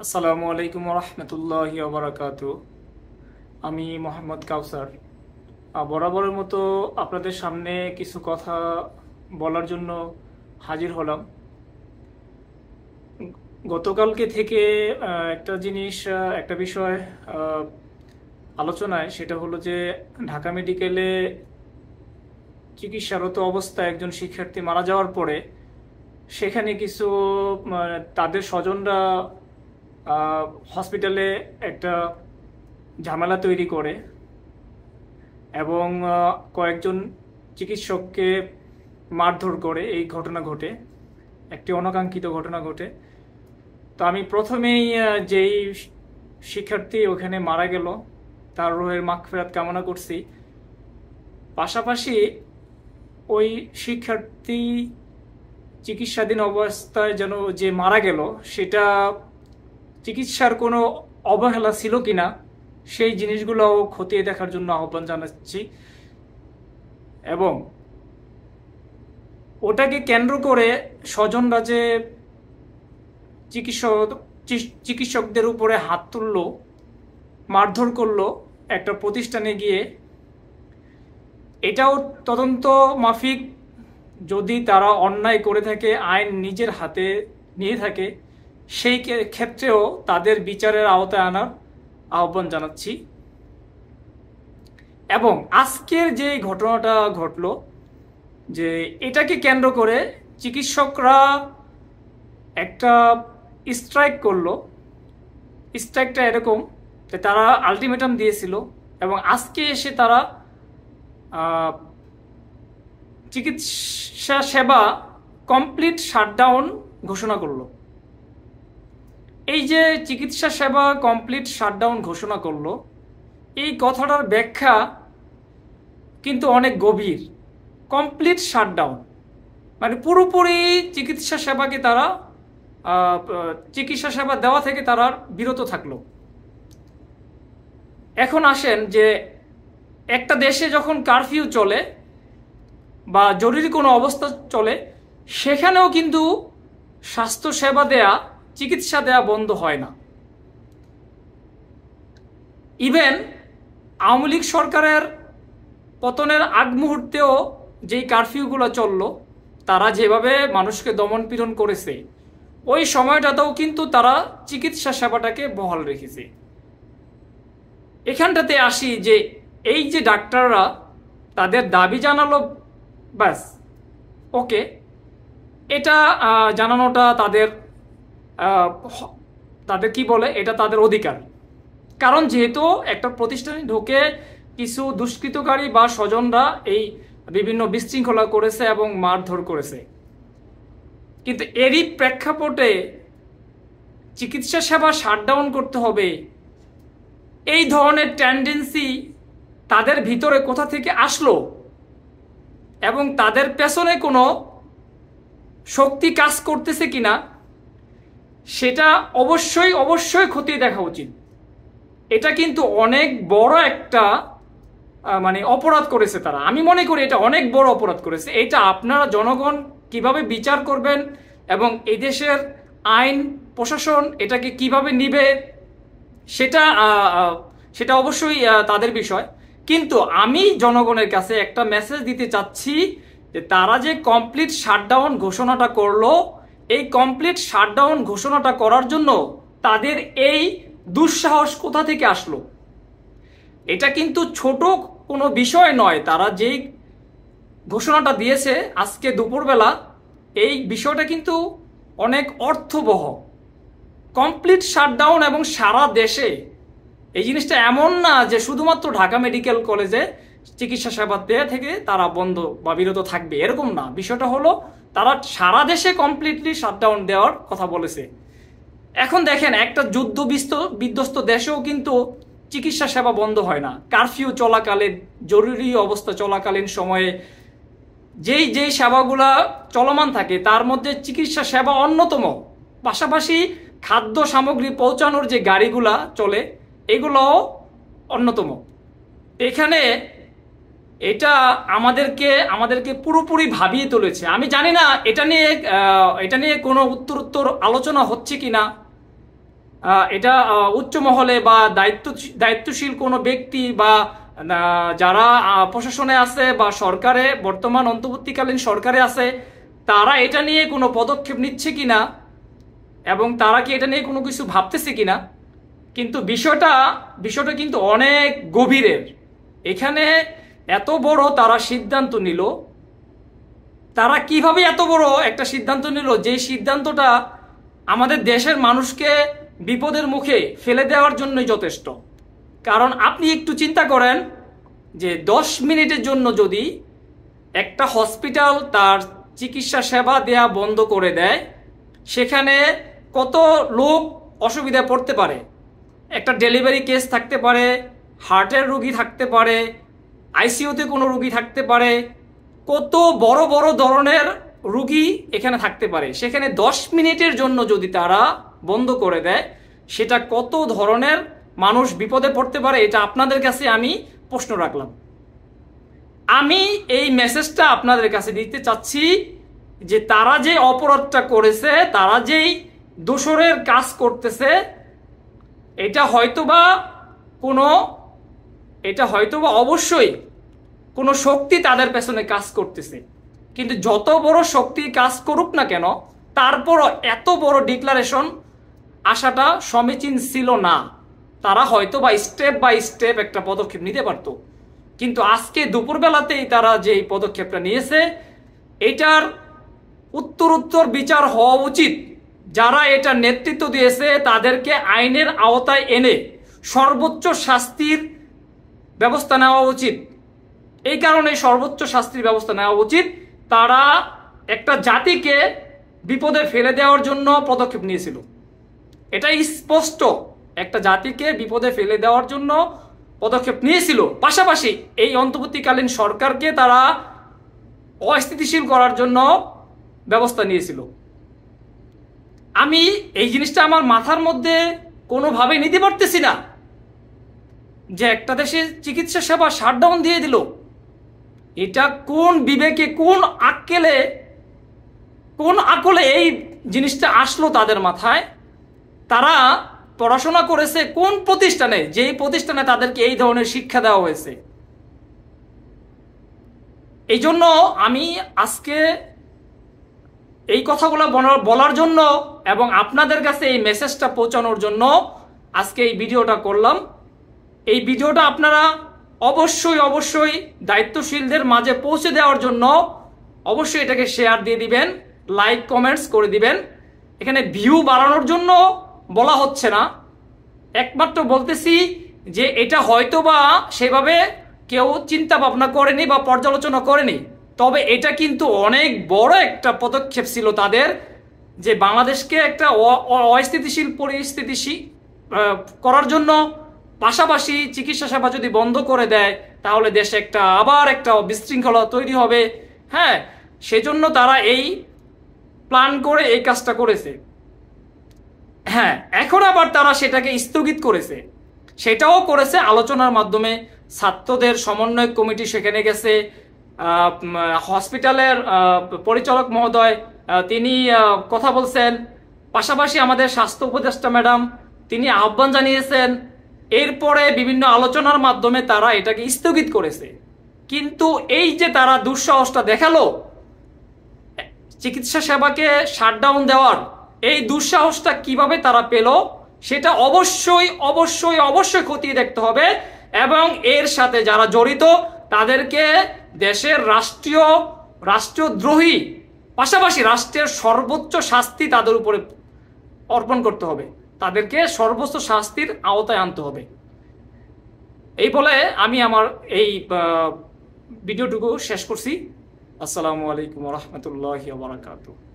আসসালামু আলাইকুম রহমতুল্লাহি ওবরাকাতু। আমি মোহাম্মদ কাউসার। বরাবরের মতো আপনাদের সামনে কিছু কথা বলার জন্য হাজির হলাম। গতকালকে থেকে একটা বিষয় আহ, আলোচনায়, সেটা হলো যে ঢাকা মেডিকেলে চিকিৎসারত অবস্থায় একজন শিক্ষার্থী মারা যাওয়ার পরে সেখানে কিছু তাদের স্বজনরা হসপিটালে একটা ঝামেলা তৈরি করে এবং কয়েকজন চিকিৎসককে মারধর করে। এই ঘটনা ঘটে, একটি অনাকাঙ্ক্ষিত ঘটনা ঘটে। তো আমি প্রথমেই যেই শিক্ষার্থী ওখানে মারা গেল তার রুহের মাগফিরাত কামনা করছি। পাশাপাশি ওই শিক্ষার্থী চিকিৎসাধীন অবস্থায় যেন যে মারা গেল, সেটা চিকিৎসার কোনো অবহেলা ছিল কিনা সেই জিনিসগুলো খতিয়ে দেখার জন্য আহ্বান জানাচ্ছি। এবং ওটাকে কেন্দ্র করে স্বজনরা যে চিকিৎসক চিকিৎসকদের উপরে হাত তুললো, মারধর করলো একটা প্রতিষ্ঠানে গিয়ে, এটাও তদন্ত মাফিক। যদি তারা অন্যায় করে থাকে, আইন নিজের হাতে নিয়ে থাকে, সেই ক্ষেত্রেও তাদের বিচারের আওতায় আনার আহ্বান জানাচ্ছি। এবং আজকের যে ঘটনাটা ঘটলো, যে এটাকে কেন্দ্র করে চিকিৎসকরা একটা স্ট্রাইক করলো। স্ট্রাইকটা এরকম যে তারা আলটিমেটাম দিয়েছিল এবং আজকে এসে তারা চিকিৎসা সেবা কমপ্লিট শাটডাউন ঘোষণা করলো। এই যে চিকিৎসা সেবা কমপ্লিট শাটডাউন ঘোষণা করলো, এই কথাটার ব্যাখ্যা কিন্তু অনেক গভীর। কমপ্লিট শাটডাউন মানে পুরোপুরি চিকিৎসা সেবাকে তারা চিকিৎসা সেবা দেওয়া থেকে তারা বিরত থাকলো। এখন আসেন যে একটা দেশে যখন কারফিউ চলে বা জরুরি কোনো অবস্থা চলে, সেখানেও কিন্তু স্বাস্থ্য সেবা দেয়া, চিকিৎসা দেয়া বন্ধ হয় না। ইভেন আওয়ামী লীগ সরকারের পতনের আগ মুহূর্তেও যেই কারফিউগুলো চললো, তারা যেভাবে মানুষকে দমন পীড়ন করেছে, ওই সময়টাতেও কিন্তু তারা চিকিৎসা সেবাটাকে বহাল রেখেছে। এখানটাতে আসি যে এই যে ডাক্তাররা তাদের দাবি জানালো, ব্যাস ওকে, এটা জানানোটা তাদের তাদের কি বলে, এটা তাদের অধিকার। কারণ যেহেতু একটা প্রতিষ্ঠানে ঢুকে কিছু দুষ্কৃতকারী বা স্বজনরা এই বিভিন্ন বিশৃঙ্খলা করেছে এবং মারধর করেছে, কিন্তু এরই প্রেক্ষাপটে চিকিৎসা সেবা শাটডাউন করতে হবে, এই ধরনের টেন্ডেন্সি তাদের ভিতরে কোথা থেকে আসলো এবং তাদের পেছনে কোনো শক্তি কাজ করতেছে কিনা, সেটা অবশ্যই অবশ্যই খতিয়ে দেখা উচিত। এটা কিন্তু অনেক বড় একটা অপরাধ করেছে তারা। আমি মনে করি এটা অনেক বড় অপরাধ করেছে। এটা আপনারা জনগণ কিভাবে বিচার করবেন এবং এই দেশের আইন প্রশাসন এটাকে কিভাবে নিবে, সেটা সেটা অবশ্যই তাদের বিষয়। কিন্তু আমি জনগণের কাছে একটা মেসেজ দিতে চাচ্ছি যে তারা যে কমপ্লিট শাটডাউন ঘোষণাটা করলো, এই কমপ্লিট শাটডাউন ঘোষণাটা করার জন্য তাদের এই দুঃসাহস কোথা থেকে আসলো? এটা কিন্তু ছোট কোনো বিষয় নয়। তারা যেই ঘোষণাটা দিয়েছে আজকে দুপুরবেলা, এই বিষয়টা কিন্তু অনেক অর্থবহ। কমপ্লিট শাটডাউন এবং সারা দেশে। এই জিনিসটা এমন না যে শুধুমাত্র ঢাকা মেডিকেল কলেজে চিকিৎসা সেবা দেয়া থেকে তারা বন্ধ বা বিরত থাকবে, এরকম না। বিষয়টা হলো তারা সারা দেশে কমপ্লিটলি শাটডাউন দেওয়ার কথা বলেছে। এখন দেখেন, একটা যুদ্ধ বিধ্বস্ত দেশেও কিন্তু চিকিৎসা সেবা বন্ধ হয় না। কারফিউ চলাকালীন, জরুরি অবস্থা চলাকালীন সময়ে যেই যেই সেবাগুলা চলমান থাকে তার মধ্যে চিকিৎসা সেবা অন্যতম। পাশাপাশি খাদ্য সামগ্রী পৌঁছানোর যে গাড়িগুলা চলে, এগুলোও অন্যতম। এখানে এটা আমাদেরকে পুরোপুরি ভাবিয়ে তুলেছে। আমি জানি না এটা নিয়ে কোনো উত্তর আলোচনা হচ্ছে কিনা, এটা উচ্চ মহলে বা দায়িত্বশীল কোনো ব্যক্তি বা যারা প্রশাসনে আছে বা সরকারে বর্তমান অন্তর্বর্তীকালীন সরকারে আছে, তারা এটা নিয়ে কোনো পদক্ষেপ নিচ্ছে কিনা এবং তারা কি এটা নিয়ে কোনো কিছু ভাবতেছে কিনা। কিন্তু বিষয়টা কিন্তু অনেক গভীরের। এখানে এত বড় তারা সিদ্ধান্ত নিল, তারা কিভাবে এত বড় একটা সিদ্ধান্ত নিল, যে সিদ্ধান্তটা আমাদের দেশের মানুষকে বিপদের মুখে ফেলে দেওয়ার জন্যই যথেষ্ট। কারণ আপনি একটু চিন্তা করেন যে 10 মিনিটের জন্য যদি একটা হসপিটাল তার চিকিৎসা সেবা দেয়া বন্ধ করে দেয়, সেখানে কত লোক অসুবিধায় পড়তে পারে। একটা ডেলিভারি কেস থাকতে পারে, হার্টের রোগী থাকতে পারে, আইসিইউতে কোনো রোগী থাকতে পারে, কত বড় বড় ধরনের রোগী এখানে থাকতে পারে। সেখানে 10 মিনিটের জন্য যদি তারা বন্ধ করে দেয়, সেটা কত ধরনের মানুষ বিপদে পড়তে পারে, এটা আপনাদের কাছে আমি প্রশ্ন রাখলাম। আমি এই মেসেজটা আপনাদের কাছে দিতে চাচ্ছি যে তারা যে অপরাধটা করেছে, তারা যেই দোষরের কাজ করতেছে, এটা হয়তোবা অবশ্যই কোনো শক্তি তাদের পেছনে কাজ করতেছে। কিন্তু যত বড় শক্তি কাজ করুক না কেন, তারপরও এত বড় ডিক্লারেশন আসাটা সমীচীন ছিল না। তারা হয়তোবা স্টেপ বাই স্টেপ একটা পদক্ষেপ নিতে পারত। কিন্তু আজকে দুপুরবেলাতেই তারা যে পদক্ষেপটা নিয়েছে, এটার উত্তর বিচার হওয়া উচিত। যারা এটা নেতৃত্ব দিয়েছে তাদেরকে আইনের আওতায় এনে সর্বোচ্চ শাস্তির ব্যবস্থা নেওয়া উচিত। এই কারণে সর্বোচ্চ শাস্তির ব্যবস্থা নেওয়া উচিত। তারা একটা জাতিকে বিপদে ফেলে দেওয়ার জন্য পদক্ষেপ নিয়েছিল, এটা স্পষ্ট। একটা জাতিকে বিপদে ফেলে দেওয়ার জন্য পদক্ষেপ নিয়েছিল। পাশাপাশি এই অন্তর্বর্তীকালীন সরকারকে তারা অস্থিতিশীল করার জন্য ব্যবস্থা নিয়েছিল। আমি এই জিনিসটা আমার মাথার মধ্যে কোনোভাবে নিতে পারতেছি না যে একটা দেশের চিকিৎসা সেবা শাটডাউন দিয়ে দিল। এটা কোন বিবেকে, কোন আকলে এই জিনিসটা আসলো তাদের মাথায়? তারা পড়াশোনা করেছে কোন প্রতিষ্ঠানে, যেই প্রতিষ্ঠানে তাদেরকে এই ধরনের শিক্ষা দেওয়া হয়েছে? এই জন্য আমি আজকে এই কথাগুলো বলার জন্য এবং আপনাদের কাছে এই মেসেজটা পৌঁছানোর জন্য আজকে এই ভিডিওটা করলাম। এই ভিডিওটা আপনারা অবশ্যই দায়িত্বশীলদের মাঝে পৌঁছে দেওয়ার জন্য অবশ্যই এটাকে শেয়ার দিয়ে দিবেন, লাইক কমেন্টস করে দিবেন। এখানে ভিউ বাড়ানোর জন্য বলা হচ্ছে না, একমাত্র বলতেছি যে এটা হয়তোবা সেভাবে কেউ চিন্তা ভাবনা করেনি বা পর্যালোচনা করেনি। তবে এটা কিন্তু অনেক বড় একটা পদক্ষেপ ছিল তাদের, যে বাংলাদেশকে একটা অস্থিতিশীল পরিস্থিতি করার জন্য, পাশাপাশি চিকিৎসা সেবা যদি বন্ধ করে দেয় তাহলে দেশে আবার একটা বিশৃঙ্খলা তৈরি হবে। হ্যাঁ, সেজন্য তারা এই প্ল্যান করে এই কাজটা করেছে। হ্যাঁ, এখন আবার তারা সেটাকে স্থগিত করেছে। সেটাও করেছে আলোচনার মাধ্যমে। ছাত্রদের সমন্বয় কমিটি সেখানে গেছে, হসপিটালের পরিচালক মহোদয় তিনি কথা বলছেন, পাশাপাশি আমাদের স্বাস্থ্য উপদেষ্টা ম্যাডাম তিনি আহ্বান জানিয়েছেন। এরপরে বিভিন্ন আলোচনার মাধ্যমে তারা এটাকে স্থগিত করেছে। কিন্তু এই যে তারা দুঃসাহসটা দেখালো চিকিৎসা সেবাকে শাটডাউন দেওয়ার, এই দুঃসাহসটা কিভাবে তারা পেল সেটা অবশ্যই খতিয়ে দেখতে হবে। এবং এর সাথে যারা জড়িত তাদেরকে দেশের রাষ্ট্রদ্রোহী, পাশাপাশি রাষ্ট্রের সর্বোচ্চ শাস্তি তাদের উপরে অর্পণ করতে হবে, তাদেরকে সর্বোচ্চ শাস্তির আওতায় আনতে হবে। এই বলে আমি আমার এই ভিডিওটুকু শেষ করছি। আসসালামু আলাইকুম ওয়া রাহমাতুল্লাহি ওয়া বারাকাতুহু।